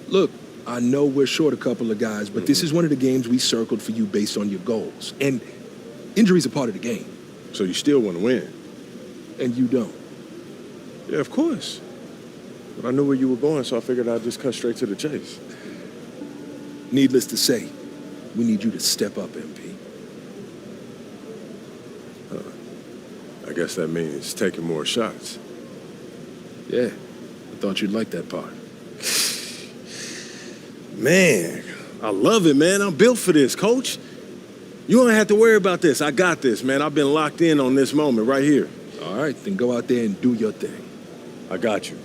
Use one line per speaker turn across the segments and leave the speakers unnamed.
Look, I know we're short a couple of guys, but this is one of the games we circled for you based on your goals. And injuries are part of the game.
So you still want to win?
And you don't.
Yeah, of course. But I knew where you were going, so I figured I'd just cut straight to the chase.
Needless to say, we need you to step up, MP.
I guess that means taking more shots.
Yeah, I thought you'd like that part.
Man, I love it, man. I'm built for this, Coach. You don't have to worry about this. I got this, man. I've been locked in on this moment right here.
All right, then go out there and do your thing.
I got you.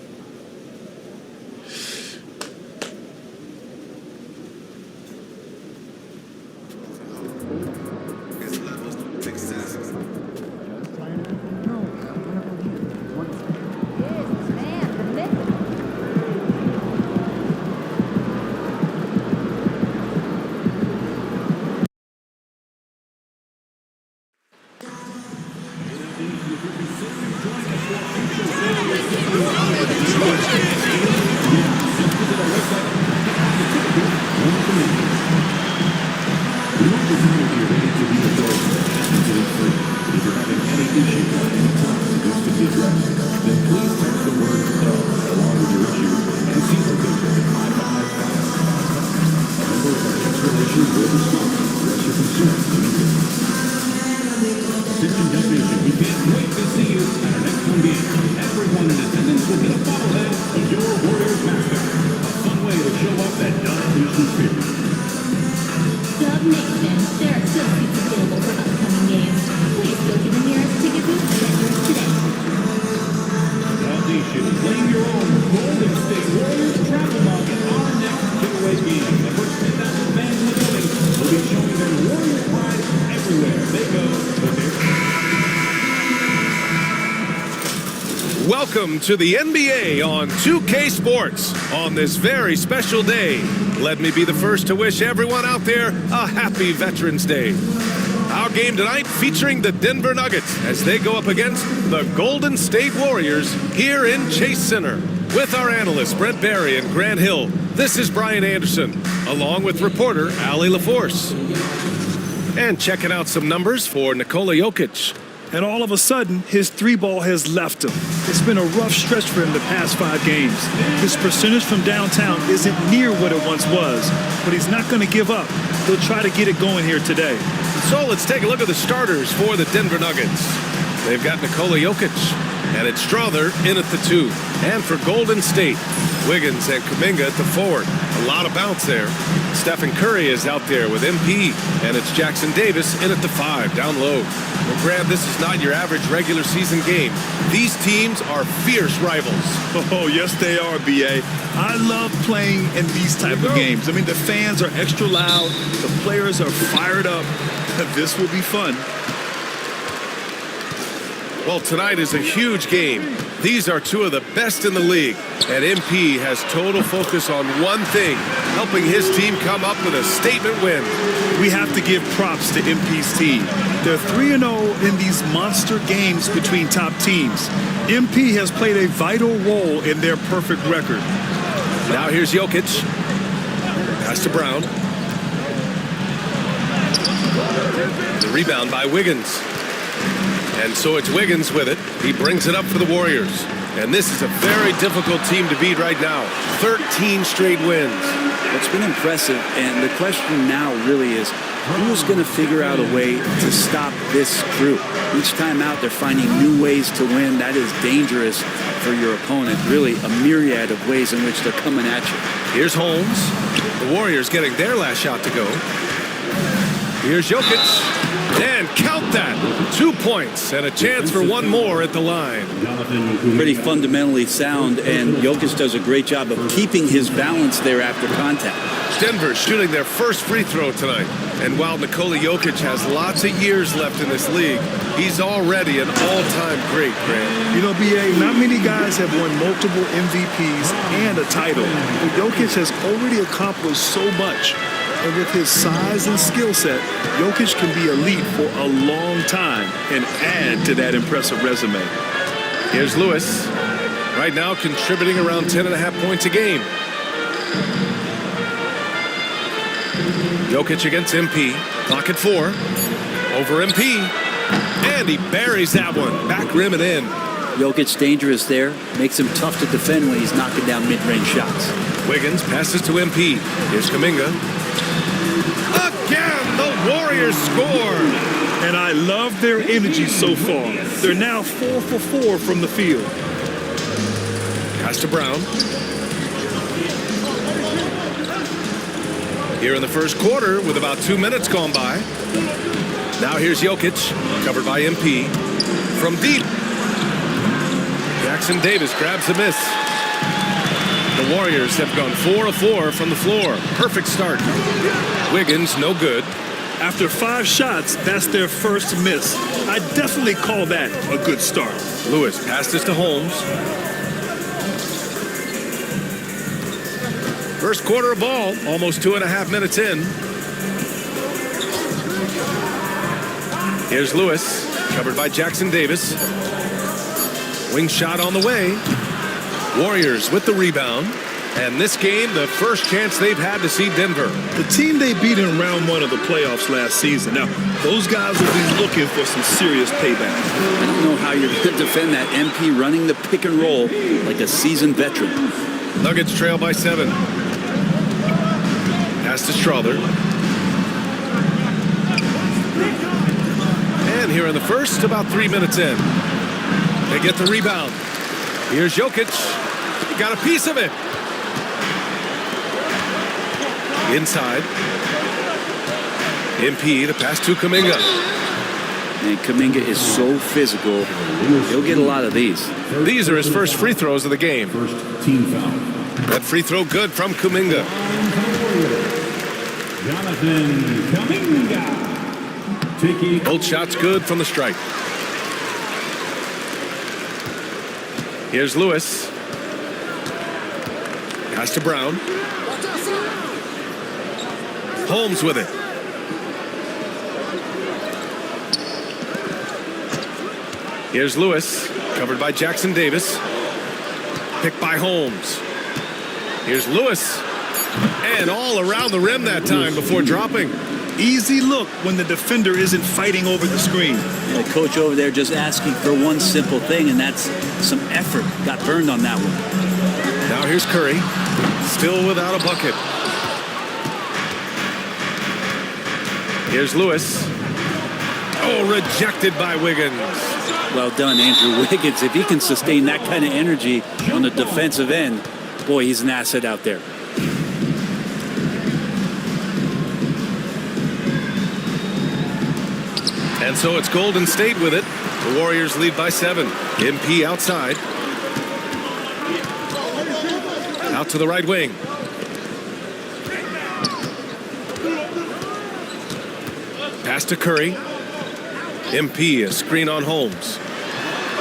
Welcome to the NBA on 2K Sports on this very special day. Let me be the first to wish everyone out there a happy Veterans Day. Our game tonight featuring the Denver Nuggets as they go up against the Golden State Warriors here in Chase Center. With our analysts Brent Barry and Grant Hill, this is Brian Anderson, along with reporter Allie LaForce. And checking out some numbers for Nikola Jokic.
And all of a sudden, his three ball has left him. It's been a rough stretch for him the past 5 games. His percentage from downtown isn't near what it once was, but he's not going to give up. He'll try to get it going here today.
So let's take a look at the starters for the Denver Nuggets. They've got Nikola Jokic, and it's Strother in at the 2. And for Golden State, Wiggins and Kuminga at the forward. A lot of bounce there. Stephen Curry is out there with MP, and it's Jackson Davis in at the 5, down low. Well, Grant, this is not your average regular season game. These teams are fierce rivals.
Oh, yes, they are, B.A. I love playing in these type of games. I mean, the fans are extra loud. The players are fired up. This will be fun.
Well, tonight is a huge game. These are 2 of the best in the league. And MP has total focus on one thing, helping his team come up with a statement win.
We have to give props to MP's team. They're 3-0 in these monster games between top teams. MP has played a vital role in their perfect record.
Now here's Jokic. Pass to Brown. The rebound by Wiggins. And so it's Wiggins with it. He brings it up for the Warriors. And this is a very difficult team to beat right now. 13 straight wins.
It's been impressive, and the question now really is, who's going to figure out a way to stop this crew? Each time out, they're finding new ways to win. That is dangerous for your opponent. Really, a myriad of ways in which they're coming at you.
Here's Holmes. The Warriors getting their last shot to go. Here's Jokic. And count that. 2 points and a chance for one more at the line.
Pretty fundamentally sound, and Jokic does a great job of keeping his balance there after contact.
Denver shooting their first free throw tonight. And while Nikola Jokic has lots of years left in this league, he's already an all-time great, Grant.
You know, B.A., not many guys have won multiple MVPs and a title. But Jokic has already accomplished so much. And with his size and skill set, Jokic can be elite for a long time and add to that impressive resume.
Here's Lewis. Right now contributing around 10.5 points a game. Jokic against MP. Clock at 4. Over MP. And he buries that one. Back rim and in.
Jokic dangerous there. Makes him tough to defend when he's knocking down mid-range shots.
Wiggins passes to MP. Here's Kuminga. Again, the Warriors score.
And I love their energy so far. They're now 4 for 4 from the field.
Pass to Brown. Here in the first quarter with about 2 minutes gone by. Now here's Jokic, covered by MP. From deep. Jackson Davis grabs the miss. The Warriors have gone 4 of 4 from the floor. Perfect start. Wiggins, no good.
After 5 shots, that's their first miss. I definitely call that a good start.
Lewis passes to Holmes. First quarter of ball, almost 2.5 minutes in. Here's Lewis, covered by Jackson Davis. Wing shot on the way. Warriors with the rebound. And this game, the first chance they've had to see Denver.
The team they beat in round 1 of the playoffs last season. Now, those guys will be looking for some serious payback.
I don't know how you're going to defend that. MP running the pick and roll like a seasoned veteran.
Nuggets trail by 7. Pass to Strother. And here in the first, about 3 minutes in. They get the rebound. Here's Jokic. He got a piece of it. Inside. MP, the pass to Kuminga.
And Kuminga is so physical. He'll get a lot of these.
These are his first free throws of the game.
First team foul.
That free throw good from Kuminga.
Jonathan Kuminga. Taking
Both shots good from the stripe. Here's Lewis. Pass to Brown. Holmes with it. Here's Lewis, covered by Jackson Davis. Picked by Holmes. Here's Lewis. And all around the rim that time before dropping.
Easy look when the defender isn't fighting over the screen.
The coach over there just asking for one simple thing, and that's some effort. Got burned on that one.
Now here's Curry, still without a bucket. Here's Lewis. Oh, rejected by Wiggins.
Well done, Andrew Wiggins. If he can sustain that kind of energy on the defensive end, boy, he's an asset out there.
And so it's Golden State with it. The Warriors lead by 7. MP outside. Out to the right wing. Pass to Curry. MP, a screen on Holmes.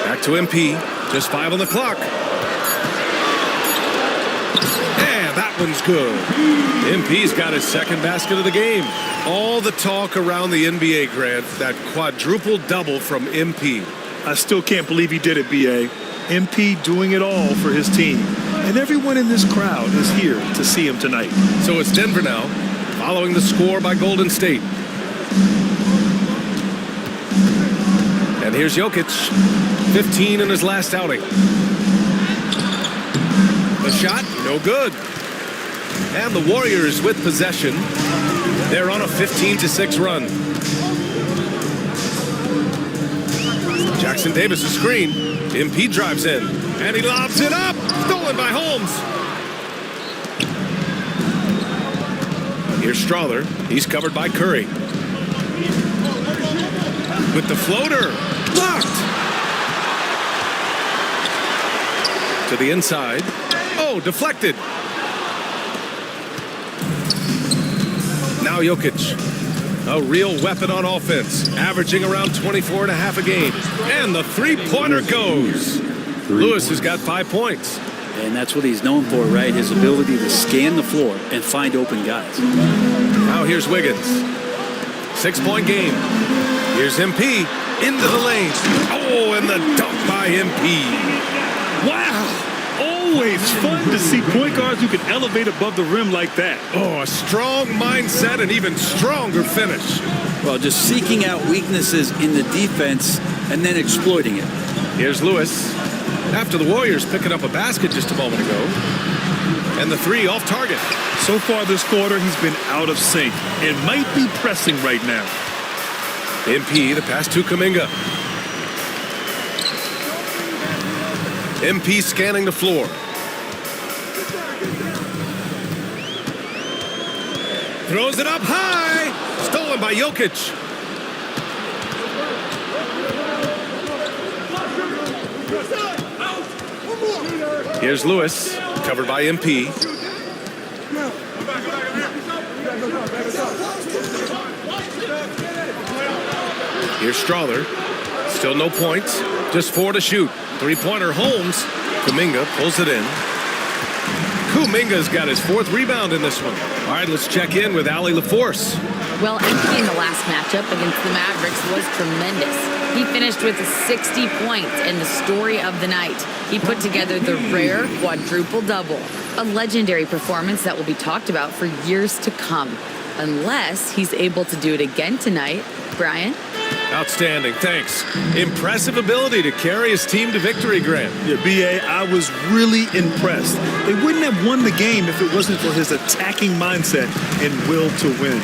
Back to MP. Just 5 on the clock. And that one's good. MP's got his second basket of the game. All the talk around the NBA, Grant, that quadruple double from MP.
I still can't believe he did it, B.A. MP doing it all for his team. And everyone in this crowd is here to see him tonight.
So it's Denver now, following the score by Golden State. And here's Jokic, 15 in his last outing. The shot, no good. And the Warriors with possession. They're on a 15-6 run. Jackson Davis, a screen. MP drives in, and he lobs it up. Stolen by Holmes. Here's Strother. He's covered by Curry. With the floater. Blocked. To the inside. Oh, deflected. Now Jokic, a real weapon on offense, averaging around 24 and a half a game. And the three-pointer goes. Lewis has got 5 points.
And that's what he's known for, right? His ability to scan the floor and find open guys.
Now here's Wiggins. 6-point game. Here's MP into the lane. Oh, and the dunk by MP.
Wow! Always fun to see point guards who can elevate above the rim like that.
Oh, a strong mindset and even stronger finish.
Well, just seeking out weaknesses in the defense and then exploiting it.
Here's Lewis. After the Warriors picking up a basket just a moment ago. And the three off target.
So far this quarter, he's been out of sync and might be pressing right now.
MP, the pass to Kuminga. MP scanning the floor. Throws it up high. Stolen by Jokic. Here's Lewis, covered by MP. Here's Strawther. Still no points. Just 4 to shoot. Three-pointer Holmes. Kuminga pulls it in. Kuminga's got his 4th rebound in this one. All right, let's check in with Allie LaForce.
Well, MP in the last matchup against the Mavericks was tremendous. He finished with 60 points and the story of the night. He put together the rare quadruple-double, a legendary performance that will be talked about for years to come, unless he's able to do it again tonight. Brian?
Outstanding, thanks. Impressive ability to carry his team to victory, Grant.
Yeah, B.A., I was really impressed. They wouldn't have won the game if it wasn't for his attacking mindset and will to win.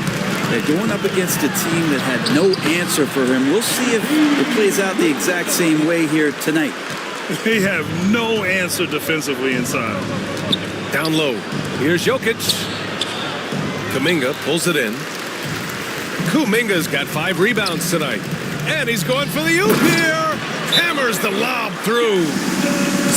They're going up against a team that had no answer for him. We'll see if it plays out the exact same way here tonight.
They have no answer defensively inside.
Down low. Here's Jokic. Kuminga pulls it in. Kuminga's got 5 rebounds tonight. And he's going for the oop here. Hammers the lob through.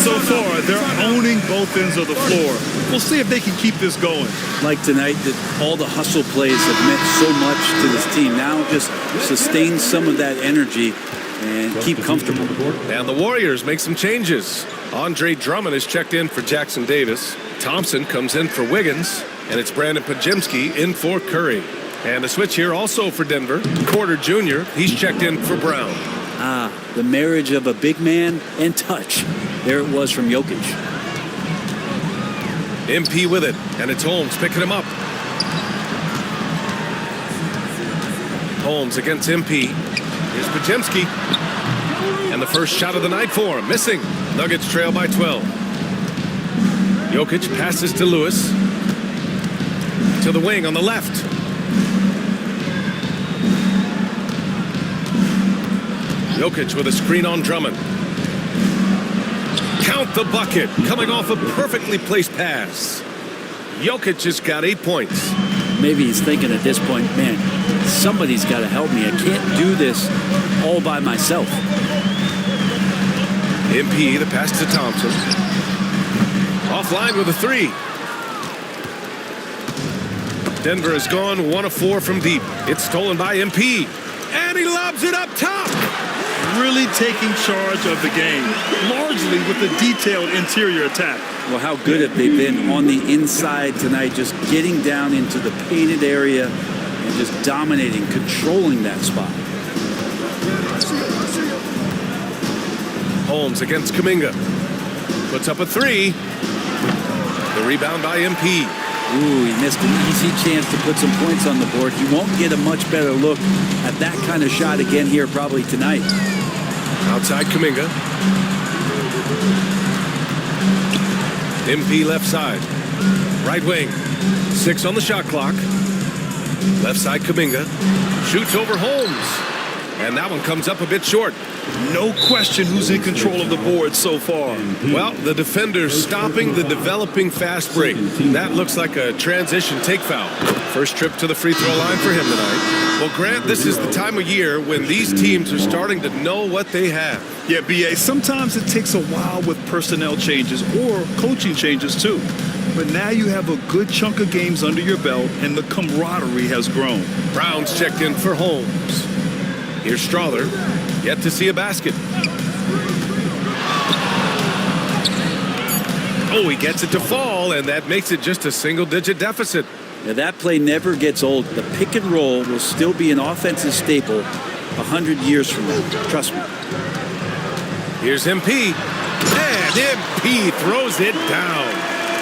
So far, they're owning both ends of the floor. We'll see if they can keep this going.
Like tonight, that all the hustle plays have meant so much to this team. Now just sustain some of that energy and keep comfortable.
And the Warriors make some changes. Andre Drummond is checked in for Jackson Davis. Thompson comes in for Wiggins. And it's Brandon Pajemski in for Curry. And a switch here also for Denver. Porter Jr., he's checked in for Brown.
Ah, the marriage of a big man and touch. There it was from Jokic.
MP with it, and it's Holmes picking him up. Holmes against MP. Here's Pajemski. And the first shot of the night for him, missing. Nuggets trail by 12. Jokic passes to Lewis. To the wing on the left. Jokic with a screen on Drummond. Count the bucket, coming off a perfectly placed pass. Jokic has got 8 points.
Maybe he's thinking at this point, man, somebody's got to help me. I can't do this all by myself.
MP, the pass to Thompson. Offline with a 3. Denver has gone 1 of 4 from deep. It's stolen by MP. And he lobs it up top.
Really taking charge of the game, largely with the detailed interior attack.
Well, how good have they been on the inside tonight, just getting down into the painted area and just dominating, controlling that spot.
Holmes against Kuminga. Puts up a 3. The rebound by MP.
Ooh, he missed an easy chance to put some points on the board. He won't get a much better look at that kind of shot again here probably tonight.
Outside Kuminga. MP left side. Right wing. 6 on the shot clock. Left side Kuminga. Shoots over Holmes. And that one comes up a bit short.
No question who's in control of the board so far.
Well, the defender's stopping the developing fast break. That looks like a transition take foul. First trip to the free throw line for him tonight. Well, Grant, this is the time of year when these teams are starting to know what they have.
Yeah, B.A., sometimes it takes a while with personnel changes or coaching changes too. But now you have a good chunk of games under your belt and the camaraderie has grown.
Brown's checked in for Holmes. Here's Strawther. Yet to see a basket. Oh, he gets it to fall, and that makes it just a single-digit deficit.
Now, that play never gets old. The pick and roll will still be an offensive staple 100 years from now. Trust me.
Here's MP. And MP throws it down.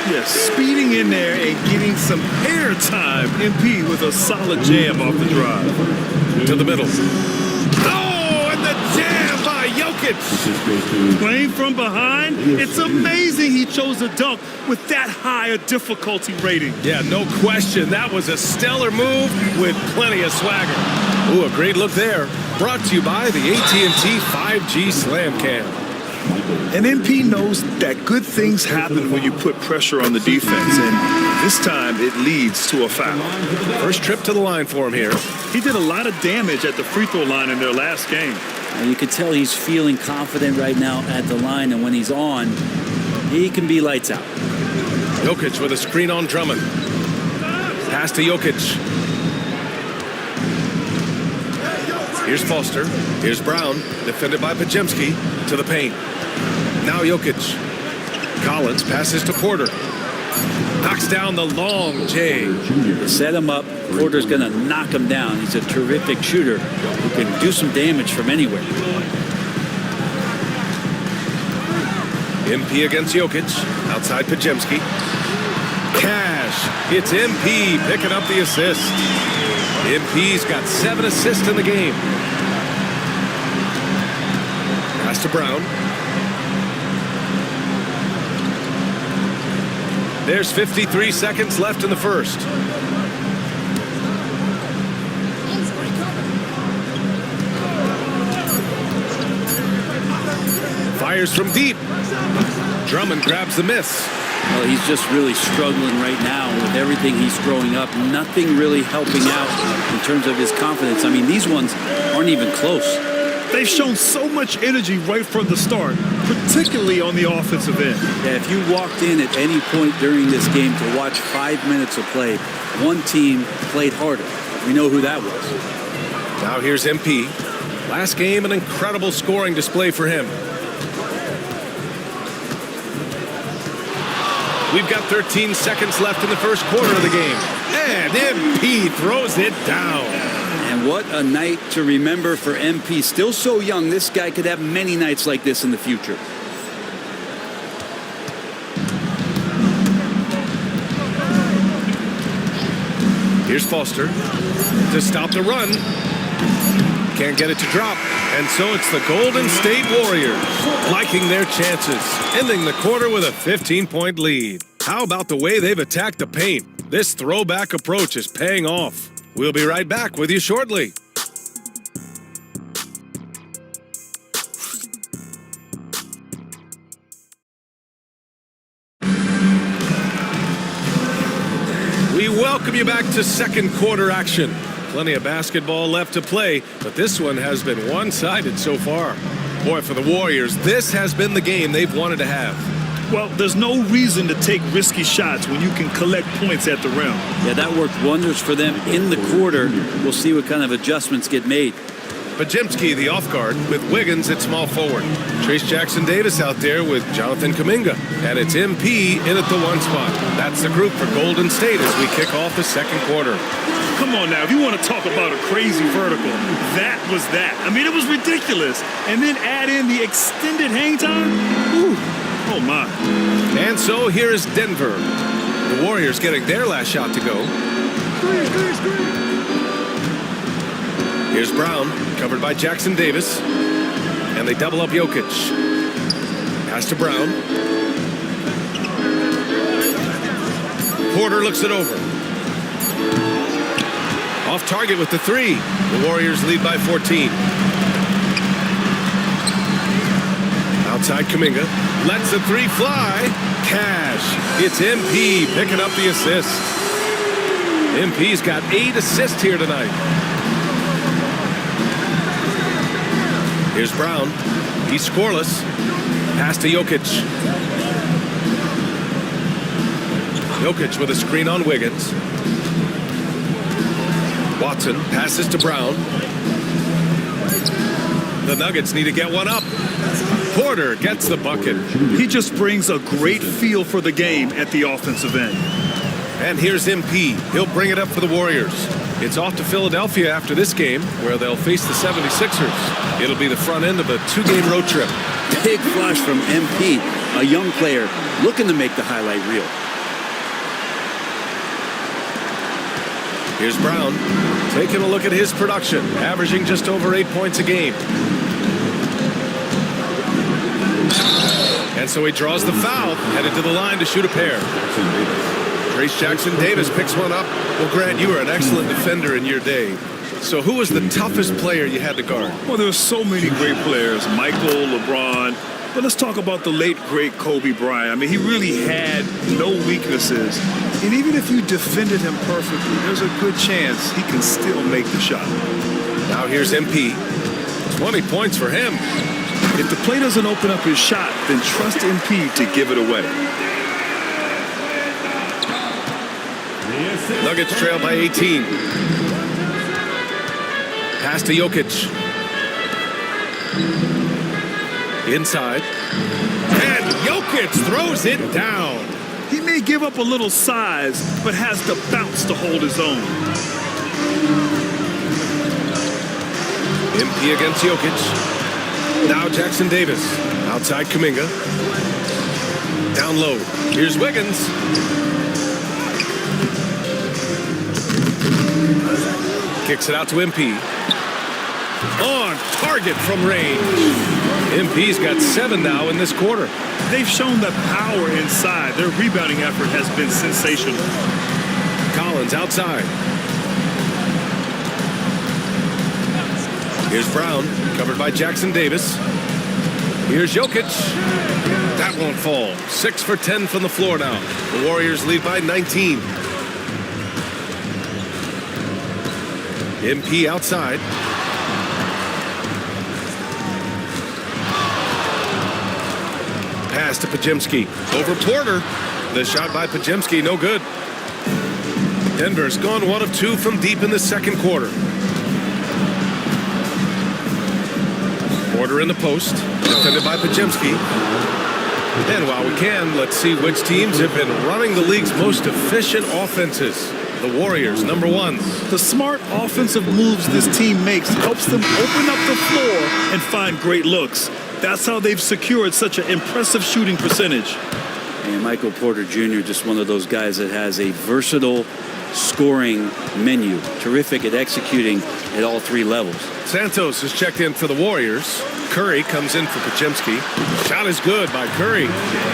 Yes, speeding in there and getting some air time. MP with a solid jam off the drive.
To the middle. Oh, and the jam by Jokic.
Playing from behind, it's amazing he chose a dunk with that high a difficulty rating.
Yeah, no question. That was a stellar move with plenty of swagger. Ooh, a great look there. Brought to you by the AT&T 5G Slam Cam.
And MP knows that good things happen when you put pressure on the defense, and this time it leads to a foul.
First trip to the line for him here.
He did a lot of damage at the free throw line in their last game.
You can tell he's feeling confident right now at the line, and when he's on, he can be lights out.
Jokic with a screen on Drummond. Pass to Jokic. Here's Foster. Here's Brown, defended by Pajemski, to the paint. Now Jokic. Collins passes to Porter. Knocks down the long J.
Set him up. Porter's going to knock him down. He's a terrific shooter who can do some damage from anywhere.
MP against Jokic. Outside Pajemski. Cash. It's MP picking up the assist. MP's got 7 assists in the game. Pass to Brown. There's 53 seconds left in the first. Fires from deep. Drummond grabs the miss.
Well, he's just really struggling right now with everything he's throwing up. Nothing really helping out in terms of his confidence. I mean, these ones aren't even close.
They've shown so much energy right from the start, particularly on the offensive end.
Yeah, if you walked in at any point during this game to watch 5 minutes of play, one team played harder. We know who that was.
Now here's MP. Last game, an incredible scoring display for him. We've got 13 seconds left in the first quarter of the game. And MP throws it down.
And what a night to remember for MP. Still so young, this guy could have many nights like this in the future.
Here's Foster to stop the run. Can't get it to drop. And so it's the Golden State Warriors liking their chances, ending the quarter with a 15-point lead. How about the way they've attacked the paint? This throwback approach is paying off. We'll be right back with you shortly. We welcome you back to second quarter action. Plenty of basketball left to play, but this one has been one-sided so far. Boy, for the Warriors, this has been the game they've wanted to have.
Well, there's no reason to take risky shots when you can collect points at the rim.
Yeah, that worked wonders for them in the quarter. We'll see what kind of adjustments get made.
Pajemski, the off guard, with Wiggins at small forward. Trace Jackson-Davis out there with Jonathan Kuminga. And it's MP in at the 1 spot. That's the group for Golden State as we kick off the second quarter.
Come on now, if you want to talk about a crazy vertical, that was that. I mean, it was ridiculous. And then add in the extended hang time. Ooh. Oh, my.
And so here is Denver. The Warriors getting their last shot to go. Here's Brown, covered by Jackson-Davis. And they double up Jokic. Pass to Brown. Porter looks it over. Off target with the 3. The Warriors lead by 14. Outside Kuminga. Lets the 3 fly. Cash. It's MP picking up the assist. MP's got 8 assists here tonight. Here's Brown. He's scoreless. Pass to Jokic. Jokic with a screen on Wiggins. Watson passes to Brown. The Nuggets need to get one up. Porter gets the bucket.
He just brings a great feel for the game at the offensive end.
And here's MP. He'll bring it up for the Warriors. It's off to Philadelphia after this game, where they'll face the 76ers. It'll be the front end of a 2-game road trip.
Big flush from MP. a young player looking to make the highlight reel.
Here's Brown taking a look at his production, averaging just over 8 points a game. And so he draws the foul, headed to the line to shoot a pair. Trace Jackson Davis picks one up. Well, Grant, you were an excellent defender in your day. So who was the toughest player you had to guard?
Well, there were so many great players, Michael, LeBron. But let's talk about the late, great Kobe Bryant. I mean, he really had no weaknesses. And even if you defended him perfectly, there's a good chance he can still make the shot.
Now here's MP. 20 points for him.
If the play doesn't open up his shot, then trust MP to give it away.
Nuggets trail by 18. Pass to Jokic. Inside. And Jokic throws it down.
He may give up a little size, but has the bounce to hold his own.
MP against Jokic. Now Jackson Davis. Outside Kuminga. Down low. Here's Wiggins. Kicks it out to MP. On target from range. MP's got 7 now in this quarter.
They've shown the power inside. Their rebounding effort has been sensational.
Collins outside. Here's Brown, covered by Jackson Davis. Here's Jokic. That won't fall. 6 for 10 from the floor now. The Warriors lead by 19. MP outside. Pass to Podziemski. Over Porter. The shot by Podziemski, no good. Denver's gone 1 of 2 from deep in the second quarter. Porter in the post, defended by Podziemski. And while we can, let's see which teams have been running the league's most efficient offenses. The Warriors, number 1.
The smart offensive moves this team makes helps them open up the floor and find great looks. That's how they've secured such an impressive shooting percentage.
And Michael Porter Jr., just one of those guys that has a versatile scoring menu. Terrific at executing at all 3 levels.
Santos has checked in for the Warriors. Curry comes in for Podziemski. Shot is good by Curry.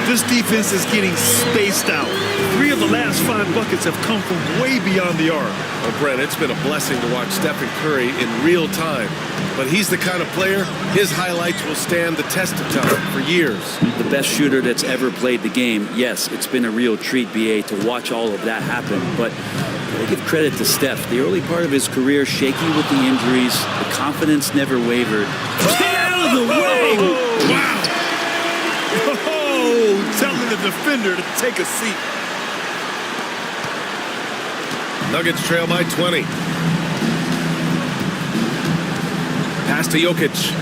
This defense is getting spaced out. 3 of the last 5 buckets have come from way beyond the arc.
Well, Brent, it's been a blessing to watch Stephen Curry in real time. But he's the kind of player, his highlights will stand the test of time for years.
The best shooter that's ever played the game. Yes, it's been a real treat, BA, to watch all of that happen. But I give credit to Steph. The early part of his career, shaky with the injuries, the confidence never wavered.
Get out of the way!
Wow!
Oh, telling the defender to take a seat.
Nuggets trail by 20. Pass to Jokic.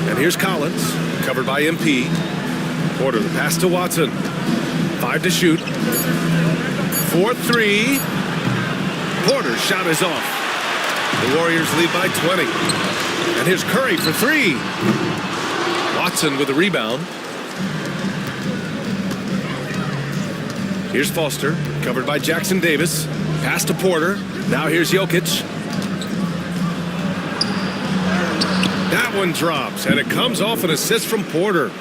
And here's Collins, covered by MP. Porter, the pass to Watson. 5 to shoot. 4-3. Porter's shot is off. The Warriors lead by 20. And here's Curry for 3. Watson with a rebound. Here's Foster, covered by Jackson Davis. Pass to Porter. Now here's Jokic. That one drops, and it comes off an assist from Porter.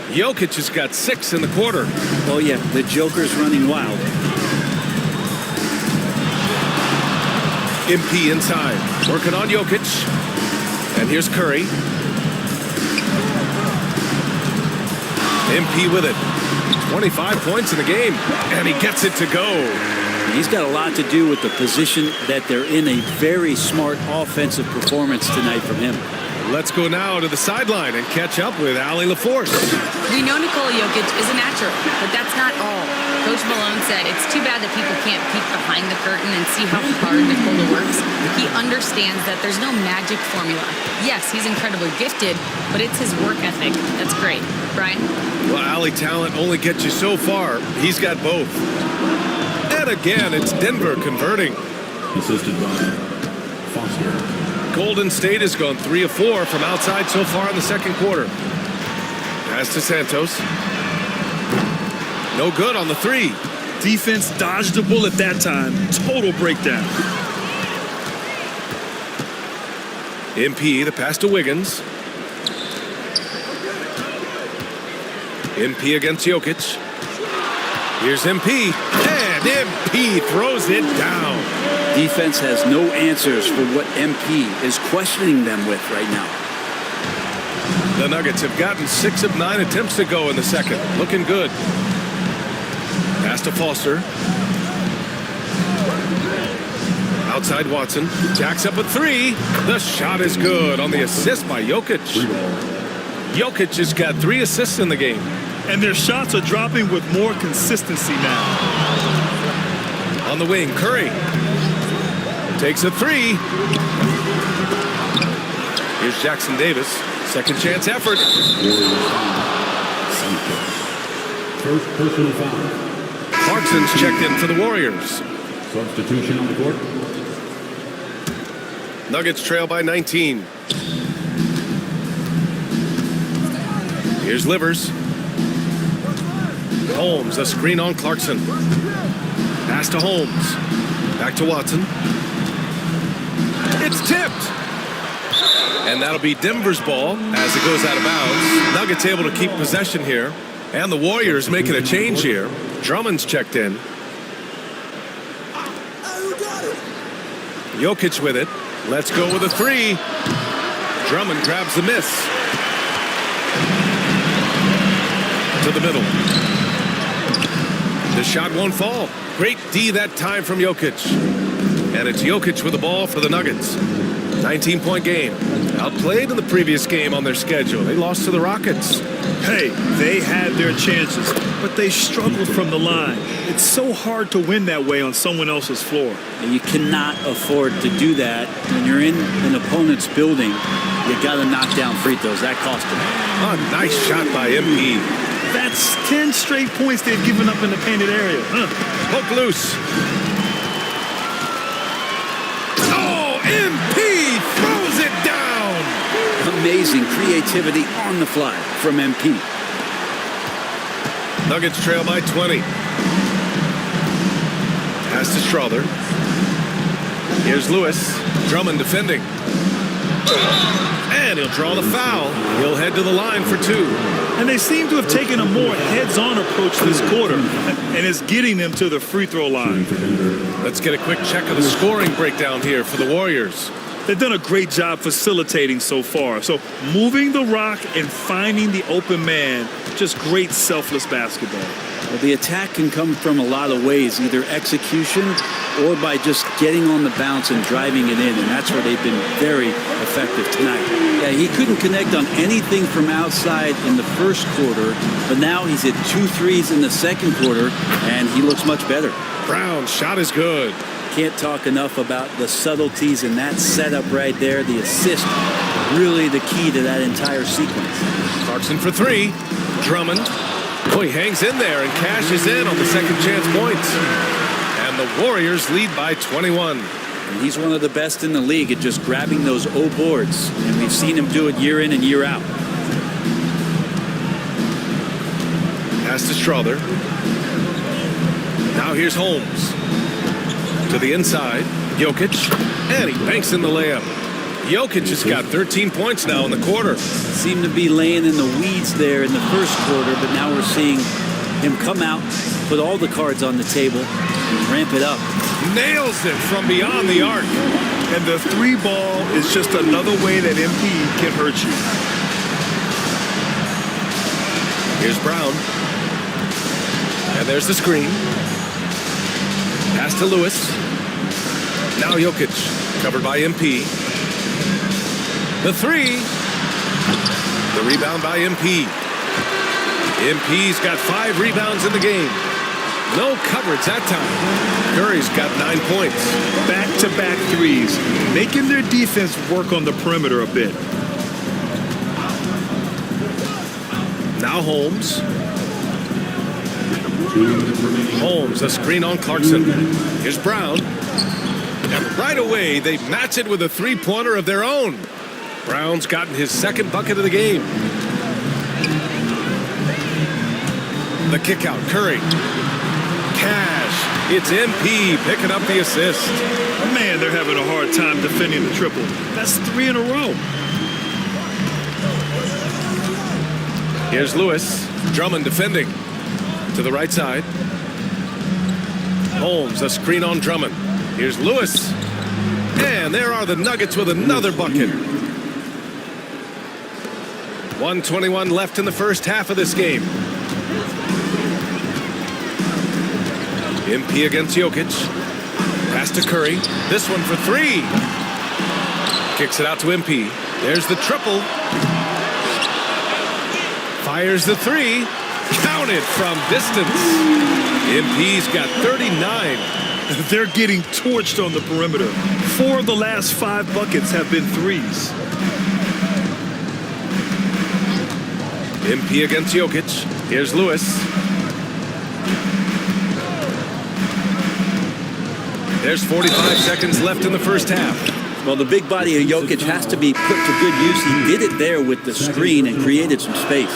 Jokic has got 6 in the quarter.
Oh, yeah, the Joker's running wild.
MP inside, working on Jokic. And here's Curry. MP with it. 25 points in the game, and he gets it to go.
He's got a lot to do with the position that they're in. A very smart offensive performance tonight from him.
Let's go now to the sideline and catch up with Allie LaForce.
We know Nikola Jokic is a natural, but that's not all. Coach Malone said it's too bad that people can't peek behind the curtain and see how hard Nikola works. He understands that there's no magic formula. Yes, he's incredibly gifted, but it's his work ethic that's great. Brian?
Well, Allie, talent only gets you so far. He's got both. And again, it's Denver converting.
Assisted by Foster.
Golden State has gone 3 of 4 from outside so far in the second quarter. Pass to Santos. No good on the 3.
Defense dodged a bullet that time. Total breakdown.
MP, the pass to Wiggins. MP against Jokic. Here's MP, and MP throws it down.
Defense has no answers for what MP is questioning them with right now.
The Nuggets have gotten 6 of 9 attempts to go in the second. Looking good. Pass to Foster. Outside Watson. Jacks up a 3. The shot is good on the assist by Jokic. Jokic has got 3 assists in the game.
And their shots are dropping with more consistency now.
On the wing, Curry. Takes a 3. Here's Jackson Davis. Second chance effort.
First personal foul.
Clarkson's checked in for the Warriors.
Substitution on the court.
Nuggets trail by 19. Here's Livers. Holmes, a screen on Clarkson. Pass to Holmes. Back to Watson. It's tipped. And that'll be Denver's ball as it goes out of bounds. Nuggets able to keep possession here. And the Warriors making a change here. Drummond's checked in. Jokic with it. Let's go with a 3. Drummond grabs the miss. To the middle. The shot won't fall. Great D that time from Jokic. And it's Jokic with the ball for the Nuggets. 19-point game. Outplayed in the previous game on their schedule. They lost to the Rockets.
Hey, they had their chances, but they struggled from the line. It's so hard to win that way on someone else's floor.
And you cannot afford to do that when you're in an opponent's building. You got to knock down free throws. That cost them.
A nice shot by MP.
That's 10 straight points they've given up in the painted area.
Poke loose. Oh, MP throws it down.
Amazing creativity on the fly from MP.
Nuggets trail by 20. Pass to Strother. Here's Lewis. Drummond defending. And he'll draw the foul. He'll head to the line for 2.
And they seem to have taken a more heads-on approach this quarter, and it's getting them to the free throw line.
Let's get a quick check of the scoring breakdown here for the Warriors.
They've done a great job facilitating so far. So moving the rock and finding the open man, just great selfless basketball.
Well, the attack can come from a lot of ways, either execution or by just getting on the bounce and driving it in, and that's where they've been very effective tonight. Yeah, he couldn't connect on anything from outside in the first quarter, but now he's hit 2 threes in the second quarter, and he looks much better.
Brown's shot is good.
Can't talk enough about the subtleties in that setup right there. The assist, really the key to that entire sequence.
Clarkson for 3. Drummond. Oh, he hangs in there and cashes in on the second chance points. And the Warriors lead by 21.
And he's one of the best in the league at just grabbing those O boards. And we've seen him do it year in and year out.
Pass to Strother. Now here's Holmes. To the inside. Jokic. And he banks in the layup. Jokic has got 13 points now in the quarter.
Seemed to be laying in the weeds there in the first quarter, but now we're seeing him come out, put all the cards on the table, and ramp it up.
Nails it from beyond the arc.
And the 3 ball is just another way that MP can hurt you.
Here's Brown. And there's the screen. Pass to Lewis. Now Jokic, covered by MP. The 3. The rebound by MP. MP's got 5 rebounds in the game. No coverage that time. Curry's got 9 points.
Back-to-back threes, making their defense work on the perimeter a bit.
Now Holmes. Holmes, a screen on Clarkson. Here's Brown. And right away, they match it with a three-pointer of their own. Brown's gotten his second bucket of the game. The kick out, Curry. Cash. It's MP picking up the assist.
Man, they're having a hard time defending the triple. That's 3 in a row.
Here's Lewis. Drummond defending. To the right side. Holmes, a screen on Drummond. Here's Lewis. And there are the Nuggets with another bucket. 1:21 left in the first half of this game. MP against Jokic. Pass to Curry. This one for three. Kicks it out to MP. There's the triple. Fires the three. Counted from distance. MP's got 39.
They're getting torched on the perimeter. 4 of the last 5 buckets have been threes.
MP against Jokic. Here's Lewis. There's 45 seconds left in the first half.
Well, the big body of Jokic has to be put to good use. He did it there with the screen and created some space.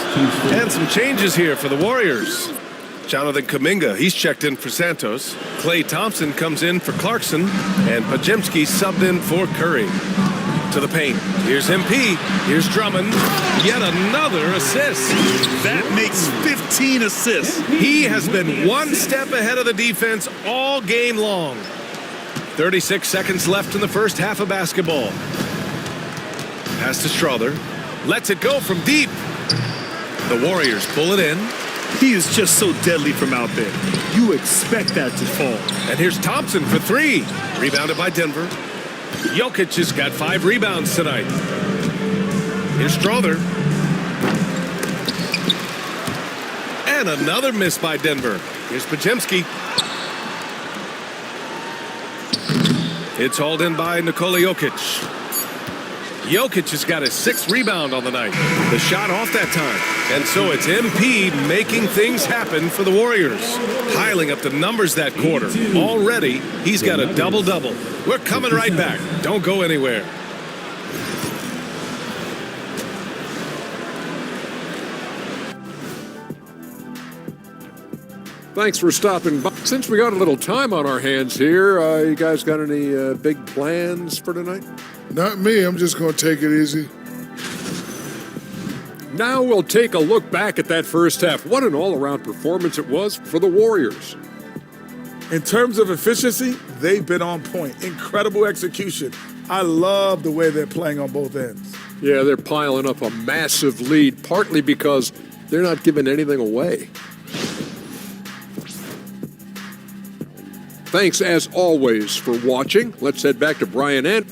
And some changes here for the Warriors. Jonathan Kuminga, he's checked in for Santos. Klay Thompson comes in for Clarkson. And Podziemski subbed in for Curry. To the paint. Here's MP. Here's Drummond. Yet another assist.
That makes 15 assists.
He has been one step ahead of the defense all game long. 36 seconds left in the first half of basketball. Pass to Strother. Lets it go from deep. The Warriors pull it in.
He is just so deadly from out there. You expect that to fall.
And here's Thompson for three. Rebounded by Denver. Jokic has got 5 rebounds tonight. Here's Strother. And another miss by Denver. Here's Podziemski. It's hauled in by Nikola Jokic. Jokic has got his 6th rebound on the night. The shot off that time. And so it's MP making things happen for the Warriors. Piling up the numbers that quarter. Already, he's got a double-double. We're coming right back. Don't go anywhere.
Thanks for stopping by. Since we got a little time on our hands here, you guys got any big plans for tonight?
Not me. I'm just going to take it easy.
Now we'll take a look back at that first half. What an all-around performance it was for the Warriors.
In terms of efficiency, they've been on point. Incredible execution. I love the way they're playing on both ends.
Yeah, they're piling up a massive lead, partly because they're not giving anything away. Thanks, as always, for watching. Let's head back to Brian and...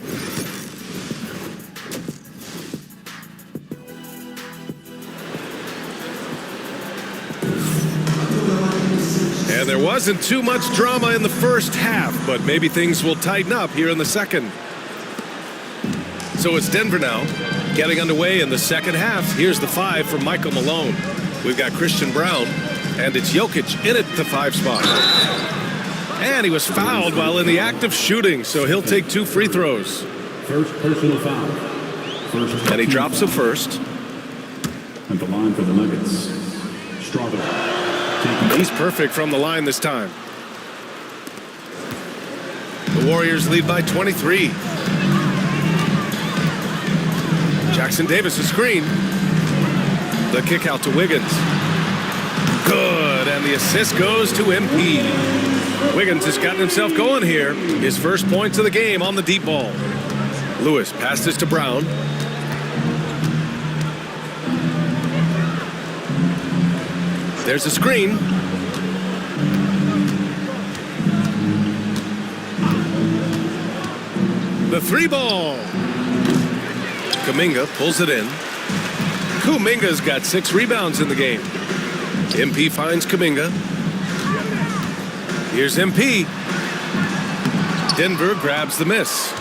And there wasn't too much drama in the first half, but maybe things will tighten up here in the second. So it's Denver now, getting underway in the second half. Here's the 5 from Michael Malone. We've got Christian Brown, and it's Jokic in at the 5 spot. And he was fouled while in the act of shooting, so he'll take 2 free throws.
First personal foul.
And he drops the first.
At the line for the Nuggets, Strother.
He's perfect from the line this time. The Warriors lead by 23. Jackson Davis, a screen. The kick out to Wiggins. Good, and the assist goes to MP. Wiggins has gotten himself going here. His first points of the game on the deep ball. Lewis passes to Brown. There's a screen. The 3 ball. Kuminga pulls it in. Kuminga's got 6 rebounds in the game. MP finds Kuminga. Here's MP. Denver grabs the miss.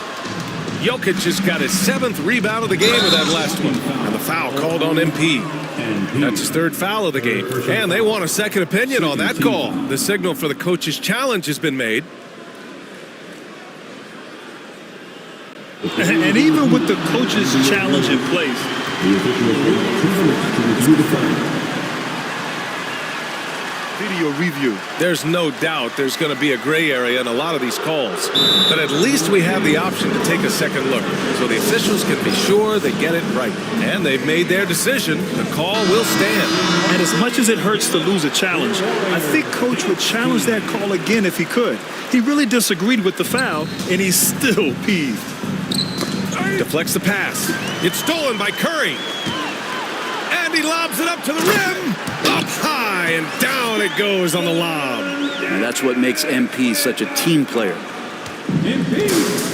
Jokic has got his 7th rebound of the game with that last one. And the foul called on MP. That's his 3rd foul of the game. And they want a second opinion on that call. The signal for the coach's challenge has been made.
And even with the coach's challenge in place,
The officials will choose the flag.
video review.
There's no doubt there's going to be a gray area in a lot of these calls. But at least we have the option to take a second look, so the officials can be sure they get it right. And they've made their decision. The call will stand.
And as much as it hurts to lose a challenge, I think Coach would challenge that call again if he could. He really disagreed with the foul, and he's still peeved.
Deflects the pass. It's stolen by Curry. And he lobs it up to the rim. Up high and down it goes on the lob.
And that's what makes MP such a team player.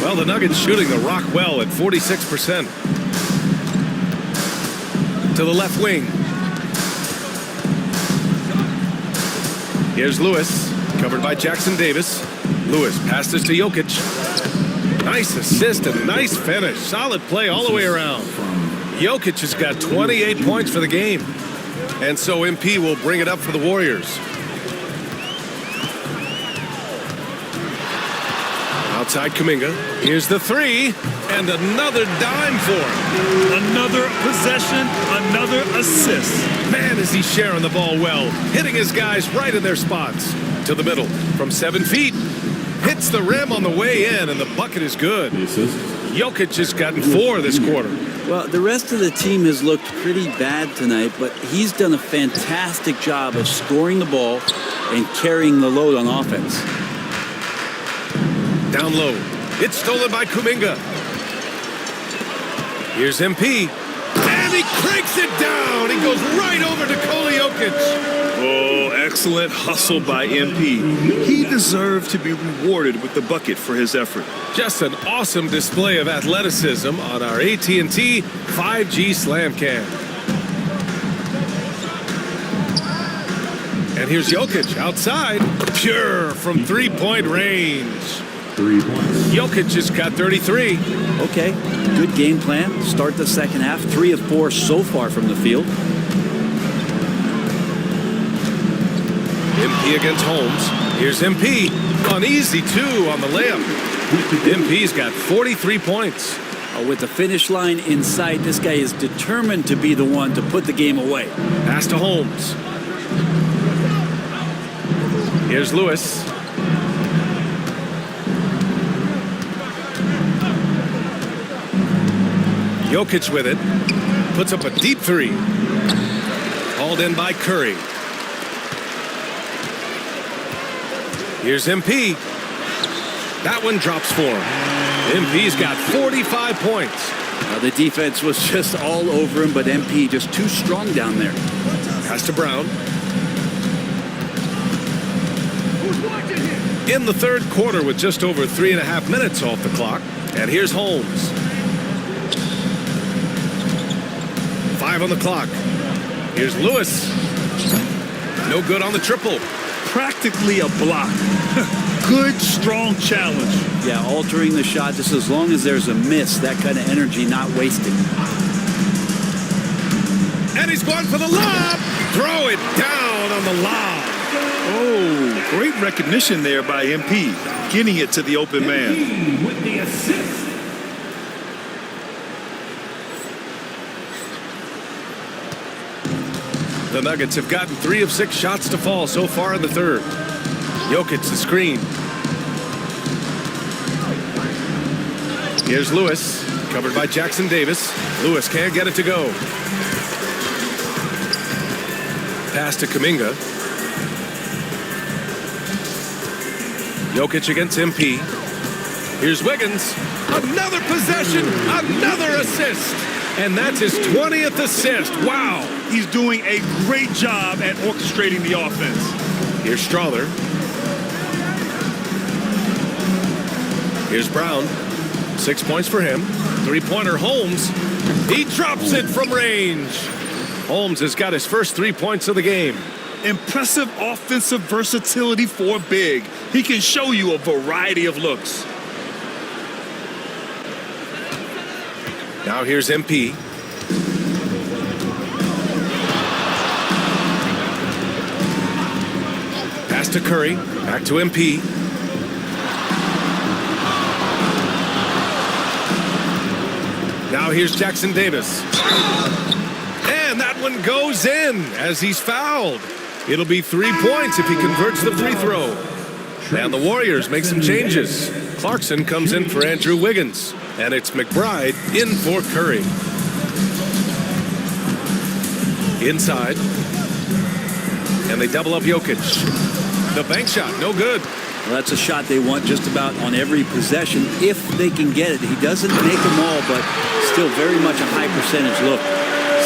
Well, the Nuggets shooting the rock well at 46%. To the left wing. Here's Lewis, covered by Jackson Davis. Lewis passes to Jokic. Nice assist and nice finish. Solid play all the way around. Jokic has got 28 points for the game. And so MP will bring it up for the Warriors. Outside Kuminga. Here's the three. And another dime for him.
Another possession, another assist.
Man, is he sharing the ball well. Hitting his guys right in their spots. To the middle from 7 feet. Hits the rim on the way in, and the bucket is good. Jokic has gotten 4 this quarter.
Well, the rest of the team has looked pretty bad tonight, but he's done a fantastic job of scoring the ball and carrying the load on offense.
Down low. It's stolen by Kuminga. Here's MP. And he cranks it down. He goes right over to Jokic.
Oh, excellent hustle by MP. He deserved to be rewarded with the bucket for his effort.
Just an awesome display of athleticism on our AT&T 5G Slam Cam. And here's Jokic outside. Pure from three-point range.
3 points.
Jokic has got 33.
Okay, good game plan. Start the second half. 3 of 4 so far from the field.
MP against Holmes. Here's MP. An easy 2 on the layup. MP's got 43 points.
With the finish line in sight, this guy is determined to be the one to put the game away.
Pass to Holmes. Here's Lewis. Jokic with it. Puts up a deep 3. Hauled in by Curry. Here's MP. That one drops for him. MP's got 45 points.
The defense was just all over him, but MP just too strong down there.
Pass to Brown. In the third quarter with just over 3.5 minutes off the clock. And here's Holmes. 5 on the clock. Here's Lewis. No good on the triple.
Practically a block. Good, strong challenge.
Yeah, altering the shot just as long as there's a miss. That kind of energy not wasted.
And he's going for the lob. Throw it down on the lob.
Oh, great recognition there by MP. Getting it to the open man.
With the assist.
The Nuggets have gotten 3 of 6 shots to fall so far in the third. Jokic the screen. Here's Lewis, covered by Jackson Davis. Lewis can't get it to go. Pass to Kuminga. Jokic against MP. Here's Wiggins. Another possession, another assist. And that's his 20th assist. Wow.
He's doing a great job at orchestrating the offense.
Here's Strawther. Here's Brown. 6 points for him. 3-pointer Holmes. He drops it from range. Holmes has got his first 3 points of the game.
Impressive offensive versatility for a big. He can show you a variety of looks.
Now here's MP. Pass to Curry. Back to MP. Now here's Jackson Davis. And that one goes in as he's fouled. It'll be 3 points if he converts the free throw. And the Warriors make some changes. Clarkson comes in for Andrew Wiggins. And it's McBride in for Curry. Inside. And they double up Jokic. The bank shot, no good.
Well, that's a shot they want just about on every possession if they can get it. He doesn't make them all, but still very much a high percentage look.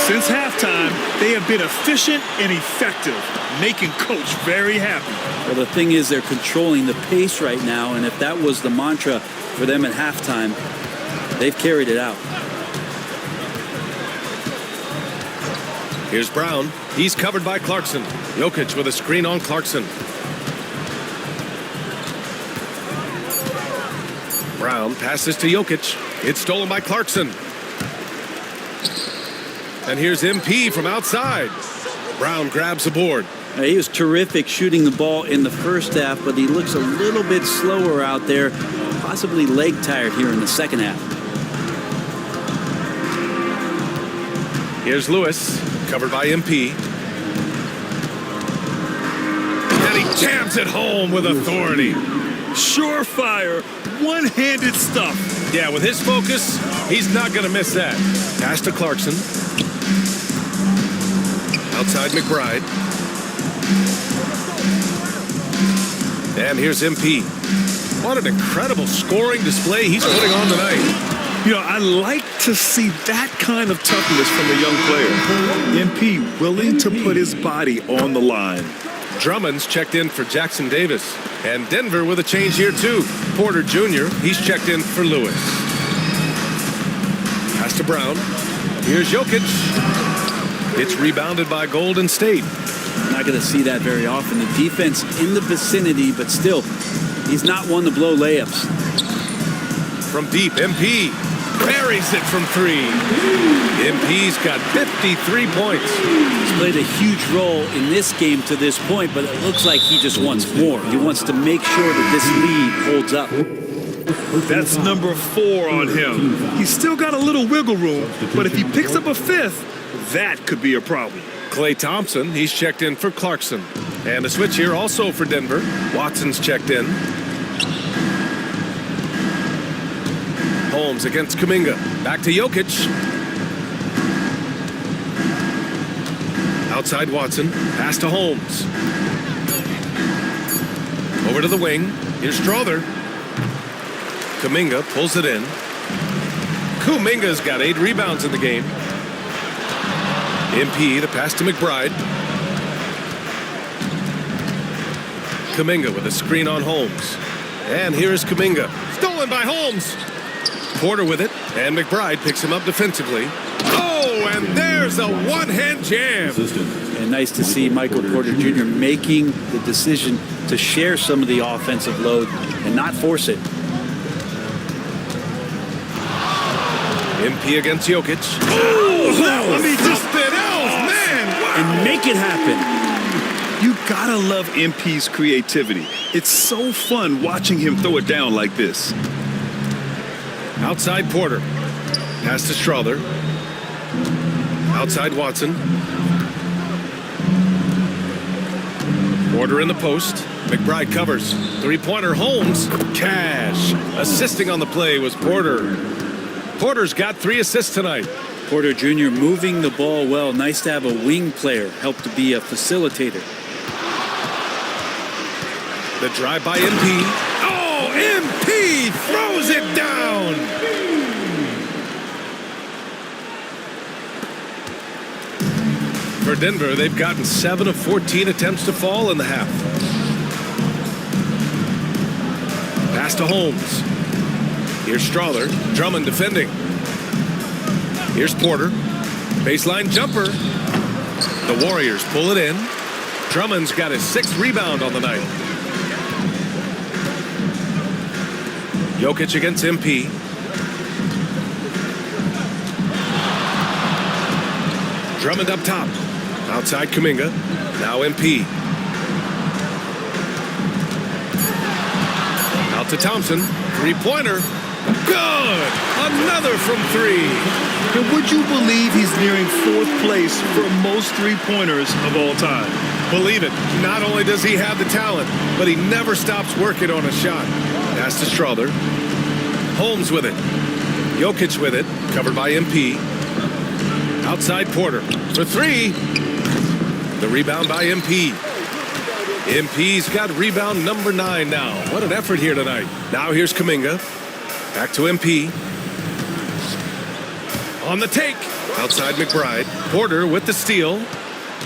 Since halftime, they have been efficient and effective, making Coach very happy.
Well, the thing is they're controlling the pace right now, and if that was the mantra for them at halftime, they've carried it out.
Here's Brown. He's covered by Clarkson. Jokic with a screen on Clarkson. Brown passes to Jokic. It's stolen by Clarkson. And here's MP from outside. Brown grabs the board.
He was terrific shooting the ball in the first half, but he looks a little bit slower out there, possibly leg tired here in the second half.
Here's Lewis, covered by MP. And he jams it home with authority.
Surefire, one-handed stuff.
Yeah, with his focus, he's not going to miss that. Pass to Clarkson. Outside McBride. And here's MP. What an incredible scoring display he's putting on tonight.
You know, I like to see that kind of toughness from a young player. MP willing to put his body on the line.
Drummond's checked in for Jackson Davis. And Denver with a change here, too. Porter Jr., he's checked in for Lewis. Pass to Brown. Here's Jokic. It's rebounded by Golden State.
I'm not going to see that very often. The defense in the vicinity, but still, he's not one to blow layups.
From deep, MP buries it from three. MP's got 53 points.
He's played a huge role in this game to this point, but it looks like he just wants more. He wants to make sure that this lead holds up.
That's number 4 on him. He's still got a little wiggle room, but if he picks up a 5th, that could be a problem.
Klay Thompson, he's checked in for Clarkson. And a switch here also for Denver. Watson's checked in. Holmes against Kuminga. Back to Jokic. Outside Watson. Pass to Holmes. Over to the wing. Here's Strother. Kuminga pulls it in. Kuminga's got 8 rebounds in the game. MP, the pass to McBride. Kuminga with a screen on Holmes. And here's Kuminga. Stolen by Holmes. Porter with it, and McBride picks him up defensively. Oh, and there's a one-hand jam.
And nice to see Michael Porter Jr. making the decision to share some of the offensive load and not force it.
MP against Jokic.
Oh, I mean, just
man! Wow.
And make it happen. You gotta love MP's creativity. It's so fun watching him throw it down like this.
Outside Porter. Pass to Strother. Outside Watson. Porter in the post. McBride covers. Three-pointer Holmes. Cash. Assisting on the play was Porter. Porter's got 3 assists tonight.
Porter Jr. moving the ball well. Nice to have a wing player help to be a facilitator.
The drive by MP. Oh, MP throws it down. For Denver, they've gotten 7 of 14 attempts to fall in the half. Pass to Holmes. Here's Strother. Drummond defending. Here's Porter. Baseline jumper. The Warriors pull it in. Drummond's got his 6th rebound on the night. Jokic against MP. Drummond up top. Outside Kuminga. Now MP. Out to Thompson. Three-pointer. Good. Another another from three.
And would you believe he's nearing 4th place for most three-pointers of all time?
Believe it. Not only does he have the talent, but he never stops working on a shot. Pass to Strother. Holmes with it. Jokic with it. Covered by MP. Outside Porter. For three. The rebound by MP. MP's got rebound number 9 now. What an effort here tonight. Now here's Kuminga. Back to MP. On the take. Outside McBride. Porter with the steal.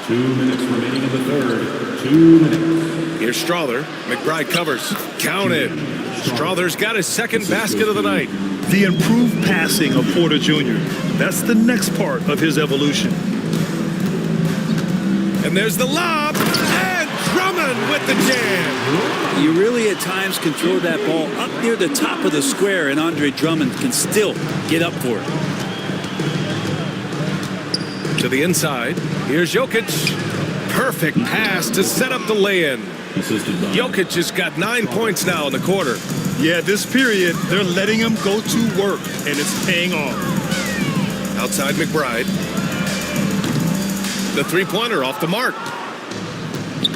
2 minutes remaining in the third. 2 minutes.
Here's Strother. McBride covers. Counted. Strother's got his second basket of the night.
The improved passing of Porter Jr. That's the next part of his evolution.
And there's the lob. And Drummond with the jam.
You really at times control that ball up near the top of the square, and Andre Drummond can still get up for it.
To the inside. Here's Jokic. Perfect pass to set up the lay-in. Jokic has got 9 points now in the quarter.
Yeah, this period, they're letting him go to work, and it's paying off.
Outside McBride. The three-pointer off the mark.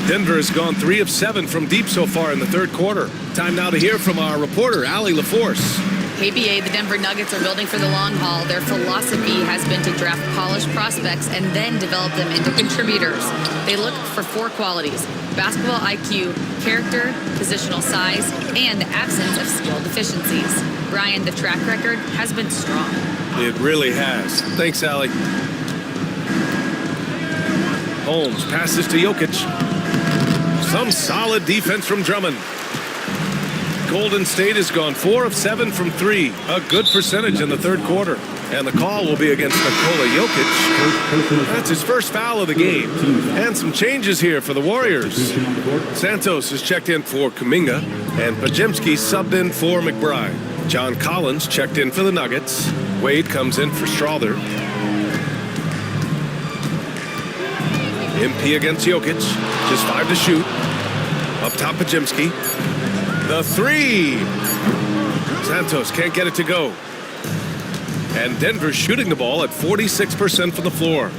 Denver has gone 3 of 7 from deep so far in the third quarter. Time now to hear from our reporter, Allie LaForce.
KBA, the Denver Nuggets are building for the long haul. Their philosophy has been to draft polished prospects and then develop them into contributors. They look for 4 qualities: basketball IQ, character, positional size, and the absence of skill deficiencies. Brian, the track record has been strong.
It really has. Thanks, Allie. Holmes passes to Jokic. Some solid defense from Drummond. Golden State has gone 4 of 7 from 3. A good percentage in the third quarter. And the call will be against Nikola Jokic. That's his first foul of the game. And some changes here for the Warriors. Santos is checked in for Kuminga. And Pajemski subbed in for McBride. John Collins checked in for the Nuggets. Wade comes in for Strother. MP against Jokic. Just 5 to shoot. Up top, Pajemski. The three. Santos can't get it to go. And Denver shooting the ball at 46% from the floor.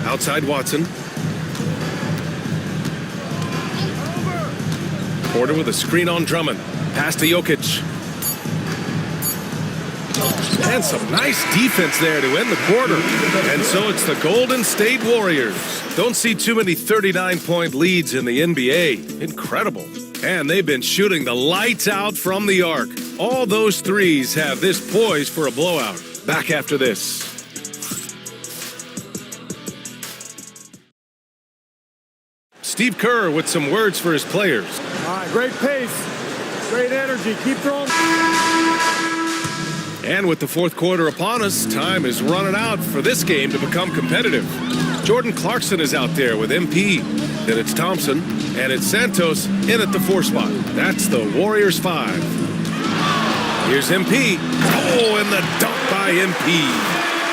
Outside Watson. Porter with a screen on Drummond. Pass to Jokic. And some nice defense there to end the quarter. And so it's the Golden State Warriors. Don't see too many 39-point leads in the NBA. Incredible. And they've been shooting the lights out from the arc. All those threes have this poised for a blowout. Back after this. Steve Kerr with some words for his players.
All right, great pace, great energy. Keep throwing.
And with the fourth quarter upon us, time is running out for this game to become competitive. Jordan Clarkson is out there with MP. Then it's Thompson, and it's Santos in at the 4 spot. That's the Warriors 5. Here's MP. Oh, and the dunk by MP.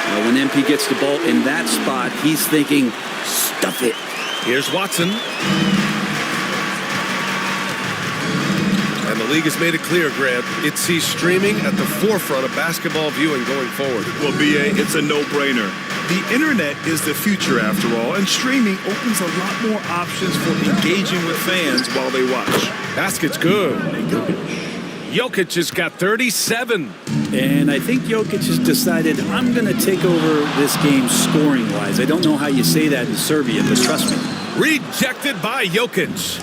Well, when MP gets the ball in that spot, he's thinking, stuff it.
Here's Watson. And the league has made it clear, Grant, it sees streaming at the forefront of basketball viewing going forward.
Well, B.A., it's a no-brainer. The internet is the future, after all, and streaming opens a lot more options for engaging with fans while they watch.
Basket's good. Jokic has got 37.
And I think Jokic has decided, I'm going to take over this game scoring-wise. I don't know how you say that in Serbian, but trust me.
Rejected by Jokic.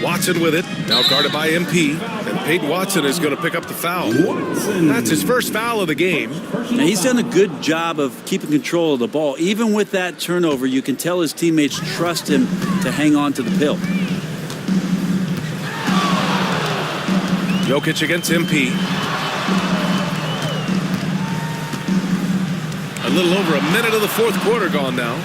Watson with it, now guarded by MP, and Peyton Watson is going to pick up the foul. That's his first foul of the game.
Now, he's done a good job of keeping control of the ball. Even with that turnover, you can tell his teammates trust him to hang on to the pill.
Jokic against MP. A little over a minute of the fourth quarter gone now.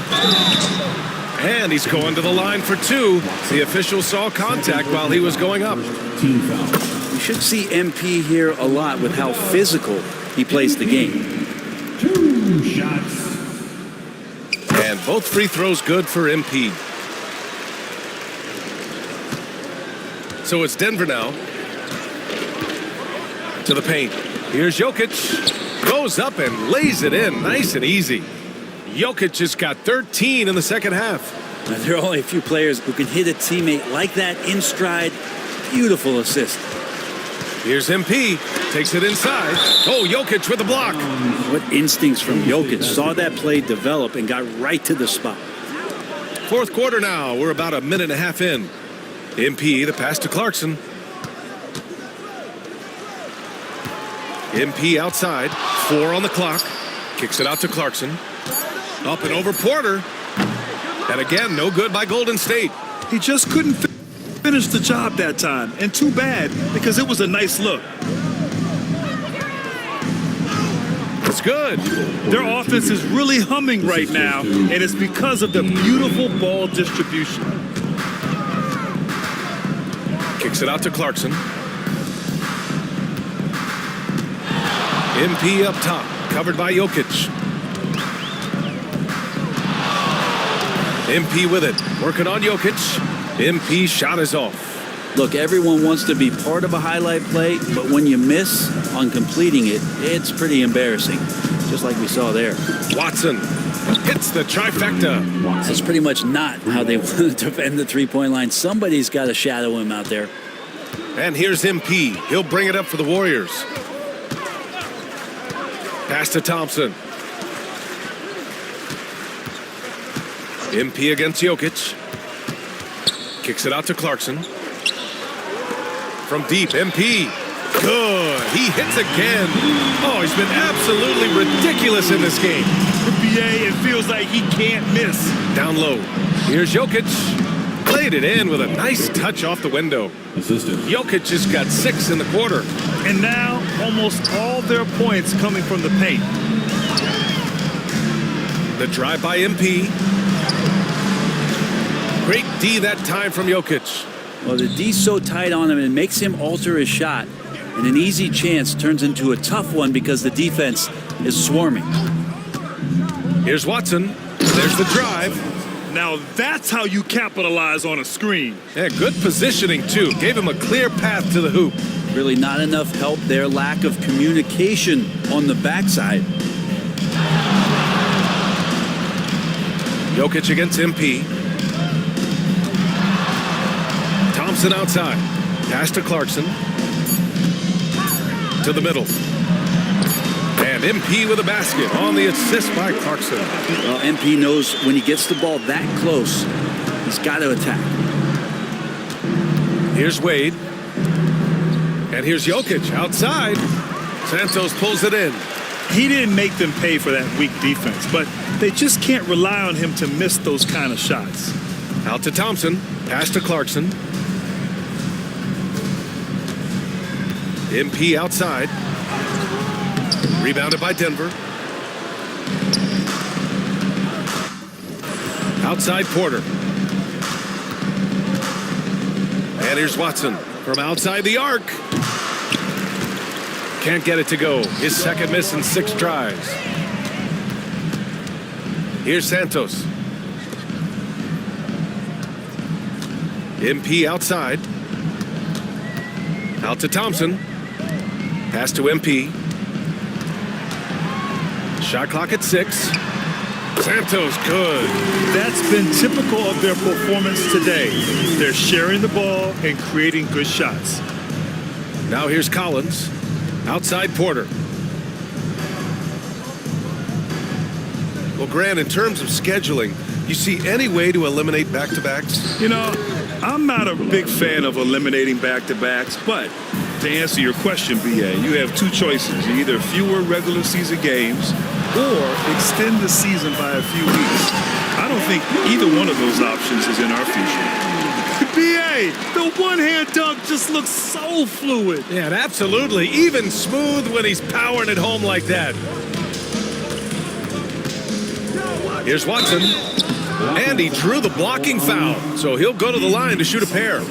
And he's going to the line for 2. The official saw contact while he was going up.
You should see MP here a lot with how physical he plays the game.
2 shots.
And both free throws good for MP. So it's Denver now. To the paint. Here's Jokic. Goes up and lays it in. Nice and easy. Jokic just got 13 in the second half.
Now, there are only a few players who can hit a teammate like that in stride. Beautiful assist.
Here's MP. Takes it inside. Oh, Jokic with a block.
What instincts from Jokic. Saw that play develop and got right to the spot.
Fourth quarter now. We're about a minute and a half in. MP, the pass to Clarkson. MP outside. 4 on the clock. Kicks it out to Clarkson. Up and over Porter. And again, no good by Golden State.
He just couldn't finish the job that time. And too bad, because it was a nice look.
It's good.
Their offense is really humming right now, and it's because of the beautiful ball distribution.
Kicks it out to Clarkson. MP up top, covered by Jokic. MP with it, working on Jokic. MP shot is off.
Look, everyone wants to be part of a highlight play, but when you miss on completing it, it's pretty embarrassing, just like we saw there.
Watson hits the trifecta.
That's pretty much not how they want to defend the three-point line. Somebody's got to shadow him out there.
And here's MP. He'll bring it up for the Warriors. Pass to Thompson. MP against Jokic. Kicks it out to Clarkson. From deep, MP. Good. He hits again. Oh, he's been absolutely ridiculous in this game.
NBA, it feels like he can't miss.
Down low. Here's Jokic. Played it in with a nice touch off the window. Jokic just got 6 in the quarter.
And now, almost all their points coming from the paint.
The drive by MP. Great D that time from Jokic.
Well, the D's so tight on him, it makes him alter his shot. And an easy chance turns into a tough one because the defense is swarming.
Here's Watson. There's the drive.
Now that's how you capitalize on a screen.
Yeah, good positioning, too. Gave him a clear path to the hoop.
Really not enough help there. Lack of communication on the backside.
Jokic against MP. Thompson outside. Pass to Clarkson. To the middle. And MP with a basket on the assist by Clarkson.
Well, MP knows when he gets the ball that close, he's got to attack.
Here's Wade. And here's Jokic outside. Santos pulls it in.
He didn't make them pay for that weak defense, but they just can't rely on him to miss those kind of shots.
Out to Thompson. Pass to Clarkson. MP outside. Rebounded by Denver. Outside Porter. And here's Watson from outside the arc. Can't get it to go. His second miss in 6 tries. Here's Santos. MP outside. Out to Thompson. Pass to MP. Shot clock at 6. Santos good.
That's been typical of their performance today. They're sharing the ball and creating good shots.
Now here's Collins. Outside Porter. Well, Grant, in terms of scheduling, you see any way to eliminate back-to-backs?
You know, I'm not a big fan of eliminating back-to-backs, but to answer your question, BA, you have 2 choices. Either fewer regular season games or extend the season by a few weeks. I don't think either one of those options is in our future. BA, the one-hand dunk just looks so fluid.
Yeah, absolutely. Even smooth when he's powering it home like that. Here's Watson. And he drew the blocking foul. So he'll go to the line to shoot a pair.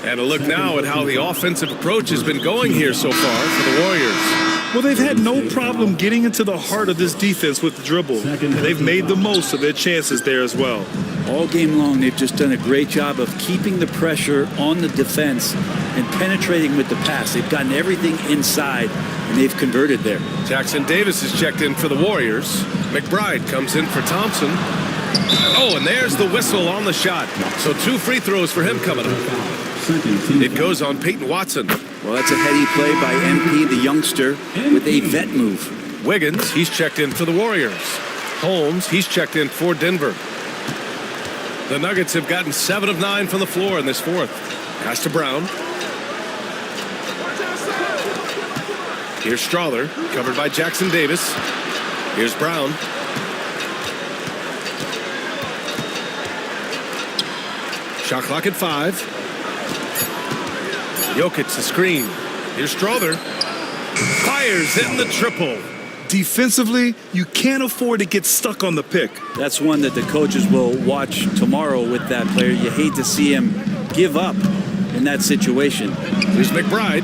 And a look now at how the offensive approach has been going here so far for the Warriors.
Well, they've had no problem getting into the heart of this defense with the dribble. And they've made the most of their chances there as well.
All game long, they've just done a great job of keeping the pressure on the defense and penetrating with the pass. They've gotten everything inside, and they've converted there.
Jackson Davis is checked in for the Warriors. McBride comes in for Thompson. Oh, and there's the whistle on the shot. So 2 free throws for him coming up. It goes on Peyton Watson.
Well, that's a heady play by MP, the youngster, with a vet move.
Wiggins, he's checked in for the Warriors. Holmes, he's checked in for Denver. The Nuggets have gotten 7 of 9 from the floor in this fourth. Pass to Brown. Here's Strawther, covered by Jackson Davis. Here's Brown. Shot clock at 5. Jokic the screen. Here's Strawther. Fires in the triple.
Defensively, you can't afford to get stuck on the pick.
That's one that the coaches will watch tomorrow with that player. You hate to see him give up in that situation.
Here's McBride.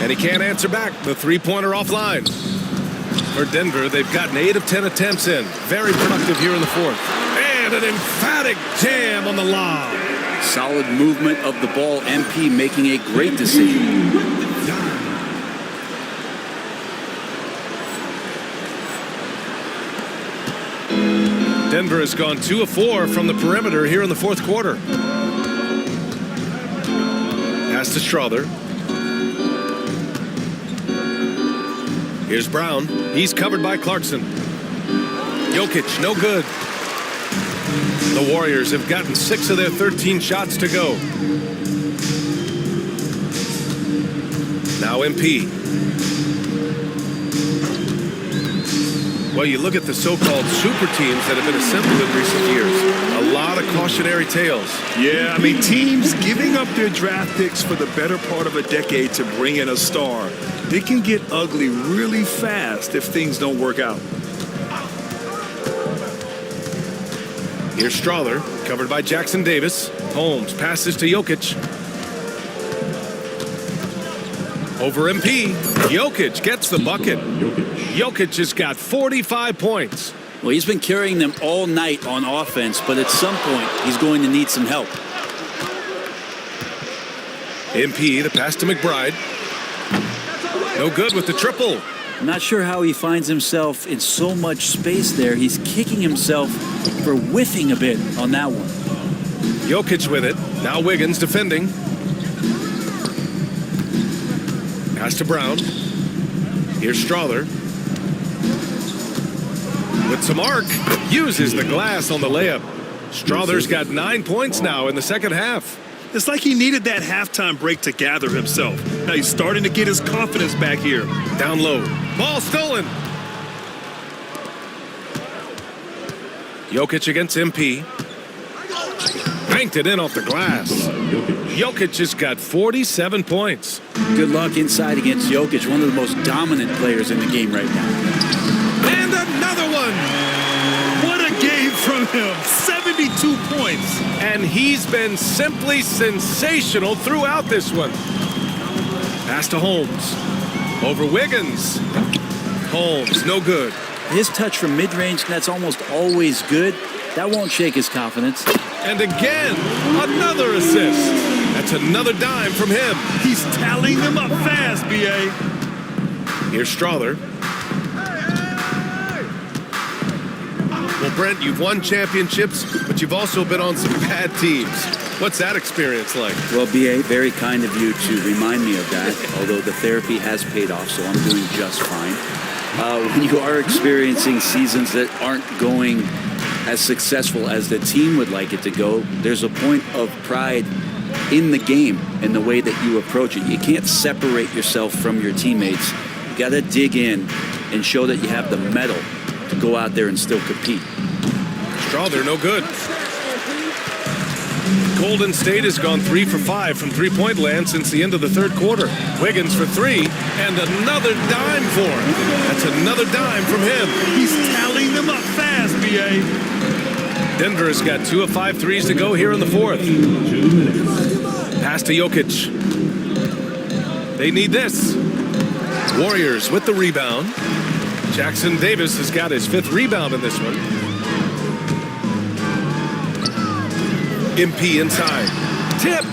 And he can't answer back. The three-pointer offline. For Denver, they've gotten 8 of 10 attempts in. Very productive here in the fourth. And an emphatic jam on the lob.
Solid movement of the ball. MP making a great decision.
Denver has gone 2 of 4 from the perimeter here in the fourth quarter. Pass to Strawther. Here's Brown. He's covered by Clarkson. Jokic, no good. The Warriors have gotten 6 of their 13 shots to go. Now MP. Well, you look at the so-called super teams that have been assembled in recent years. A lot of cautionary tales.
Yeah, I mean, teams giving up their draft picks for the better part of a decade to bring in a star. It can get ugly really fast if things don't work out.
Here's Strawther, covered by Jackson Davis. Holmes passes to Jokic. Over MP. Jokic gets the bucket. Jokic has got 45 points.
Well, he's been carrying them all night on offense, but at some point, he's going to need some help.
MP, the pass to McBride. No good with the triple.
I'm not sure how he finds himself in so much space there. He's kicking himself for whiffing a bit on that one.
Jokic with it. Now Wiggins defending. Pass to Brown. Here's Strawther. With some arc. Uses the glass on the layup. Strawther's got 9 points now in the second half.
It's like he needed that halftime break to gather himself. Now he's starting to get his confidence back here.
Down low. Ball stolen. Jokic against MP. Banked it in off the glass. Jokic has got 47 points.
Good luck inside against Jokic, one of the most dominant players in the game right now.
And another one.
What a game from him. 72 points.
And he's been simply sensational throughout this one. Pass to Holmes. Over Wiggins. Holmes, no good.
His touch from mid-range, that's almost always good. That won't shake his confidence.
And again, another assist. That's another dime from him.
He's tallying them up fast, B.A.
Here's Strawther. Well, Brent, you've won championships, but you've also been on some bad teams. What's that experience like?
Well, B.A., very kind of you to remind me of that, although the therapy has paid off, so I'm doing just fine. When you are experiencing seasons that aren't going as successful as the team would like it to go, there's a point of pride in the game and the way that you approach it. You can't separate yourself from your teammates. You got to dig in and show that you have the mettle to go out there and still compete.
Strawther, no good. Golden State has gone 3 for 5 from three-point land since the end of the third quarter. Wiggins for 3, and another dime for him. That's another dime from him.
He's tallying them up fast, B.A.
Denver has got 2 of 5 threes to go here in the fourth. Pass to Jokic. They need this. Warriors with the rebound. Jackson Davis has got his 5th rebound in this one. MP inside. Tipped.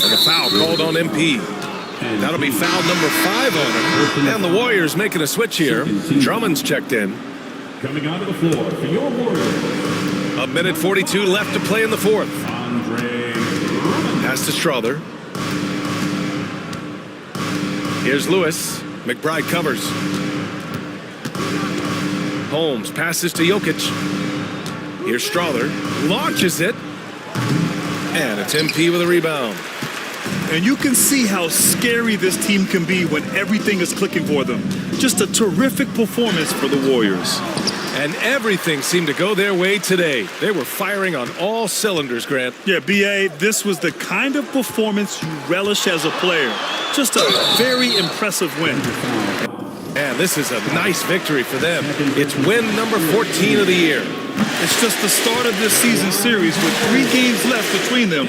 And a foul called on MP. That'll be foul number 5 on him. And the Warriors making a switch here. Drummond's checked in.
Coming onto the floor for your Warriors.
1:42 left to play in the 4th. Pass to Strother. Here's Lewis. McBride covers. Holmes passes to Jokic. Here's Strother. Launches it. And it's MP with a rebound.
And you can see how scary this team can be when everything is clicking for them. Just a terrific performance for the Warriors.
And everything seemed to go their way today. They were firing on all cylinders, Grant.
Yeah, B.A., this was the kind of performance you relish as a player. Just a very impressive win.
And this is a nice victory for them. It's win number 14 of the year.
It's just the start of this season series with 3 games left between them,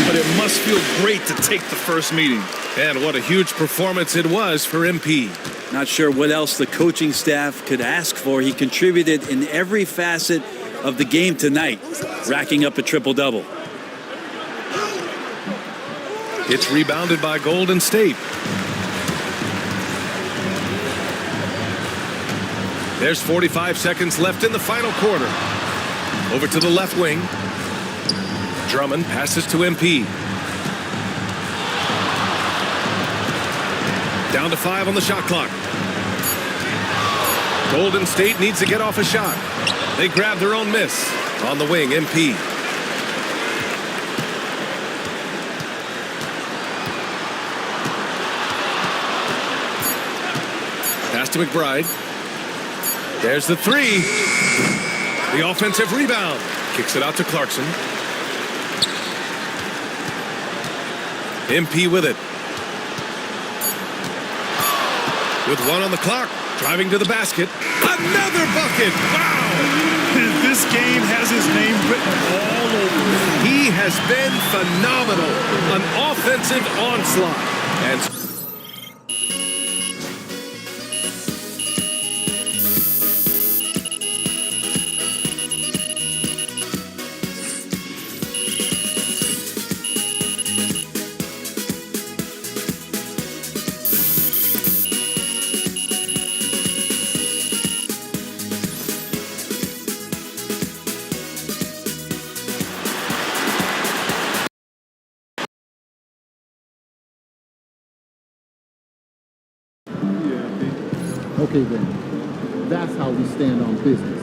but it must feel great to take the first meeting.
And what a huge performance it was for MP.
Not sure what else the coaching staff could ask for. He contributed in every facet of the game tonight, racking up a triple-double.
It's rebounded by Golden State. There's 45 seconds left in the final quarter. Over to the left wing. Drummond passes to MP. Down to 5 on the shot clock. Golden State needs to get off a shot. They grab their own miss. On the wing, MP. Pass to McBride. There's the 3. The offensive rebound. Kicks it out to Clarkson. MP with it. With 1 on the clock. Driving to the basket. Another bucket. Wow.
This game has his name written all over it.
He has been phenomenal. An offensive onslaught. And
Okay then, that's how we stand on business.